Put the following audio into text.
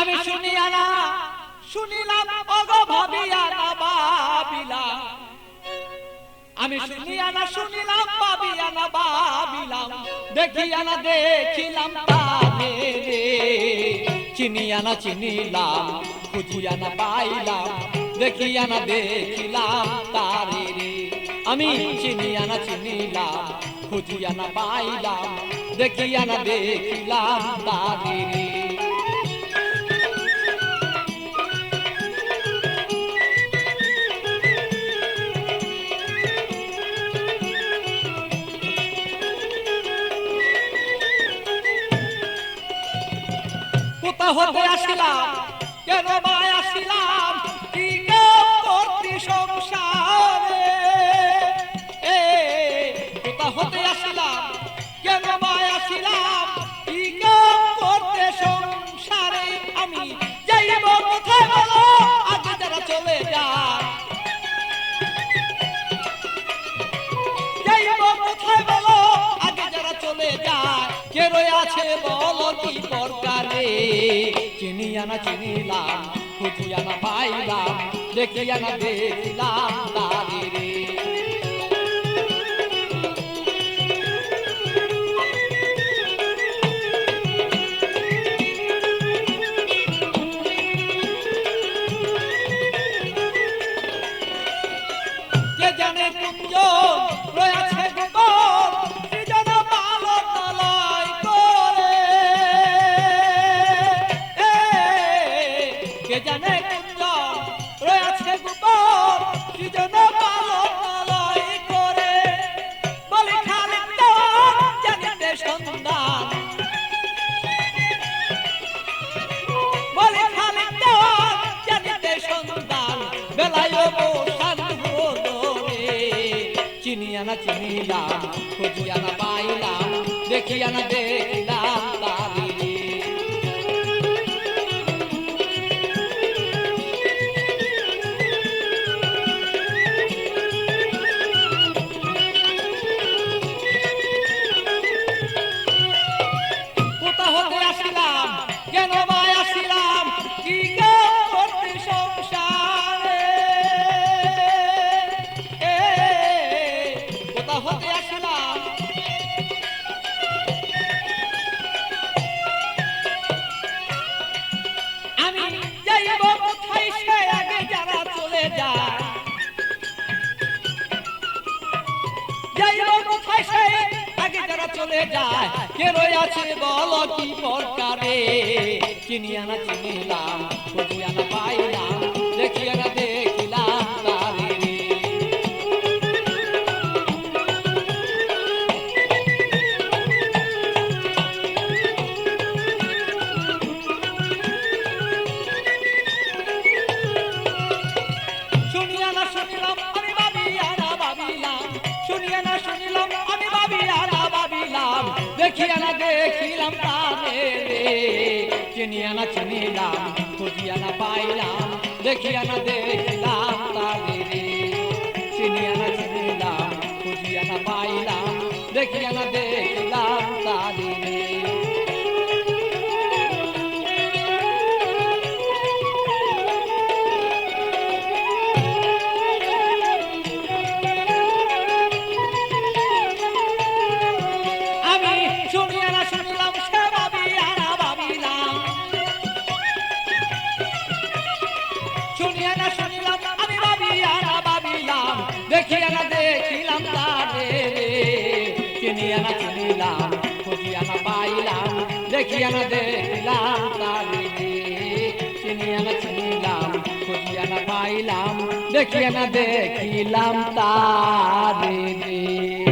আমি শুনিয়া না শুনিলাম ওগো ভাবিয়া না ভাবিলাম আমি শুনিয়া না শুনিলাম ভাবিয়া না ভাবিলাম দেখিয়া না দেখিলাম তারে রে চিনিয়া না চিনিলাম খুঁজিয়া না পাইলাম দেখিয়া না দেখিলাম তারে রে আমি চিনিয়া না চিনিলাম খুঁজিয়া না পাইলাম দেখিয়া না দেখিলাম তারে রে কোথা হতে আসিলাম কেন বা আসিলাম কি করতে সংসারে কোথা হতে আসিলাম কেন বা আসিলাম কি করতে সংসারে আমি যাইব কোথায় বলো আগে যারা চলে যায় যাইব কোথায় বলো আগে যারা চলে যায় কে রয়ে আছে বলো কি দরকারে চিনিয়া না চিনিলাম খুঁজিয়া না পাইলাম দেখিয়া না দেখিলাম তারে রে কে জানে কুঞ্জ রয়েছে গোপন কি যেন পালন তলয় করে কে জানে কুঞ্জ রয়েছে গোপন কি যেন পালন তলয় করে বলি খালিক দেওয়ান জানিতে সন্ধান বলি খালিক দেওয়ান জানিতে সন্ধান বেলায় বসান চিনিয়া না চিনিলাম খুঁজিয়া না পাইলাম দেখিয়া না দেখিলাম তারে কোথা হতে আসিলাম কেন বা আসিলাম কি করতে সংসারে কোথা হতে আসিলাম আমি যাইব কোথায় সে আগে যারা চলে যায় যাইব কোথায় সে আগে যারা চলে যায় কে রয়ে আছে বলো কি প্রকারে চিনিয়া না চিনিলাম খুঁজিয়া না পাইলাম দেখিয়া না দেখিলাম তারে রে শুনিয়া না শুনিলাম আমি ভাবিয়া না ভাবিলাম শুনিয়া না শুনিলাম আমি ভাবিয়া না ভাবিলাম দেখিয়া না দেখিলাম তারে রে চিনিয়া না চিনিলাম খুঁজিয়া না পাইলাম দেখিয়া না দেখিলাম তারে রে চিনিয়া না চিনিলাম খুঁজিয়া না পাইলাম দেখিয়া না দেখিলাম তারে রে শুনিয়া না শুনিলাম সে ভাবিয়া না ভাবিলাম শুনিয়া না শুনিলাম আমি ভাবিয়া না ভাবিলাম দেখিয়া না দেখিলাম তারে রে চিনিয়া না চিনিলাম খুঁজিয়া না পাইলাম দেখিয়া না দেখিলাম তারে রে চিনিয়া না চিনিলাম খুঁজিয়া না পাইলাম দেখিয়া না দেখিলাম তারে রে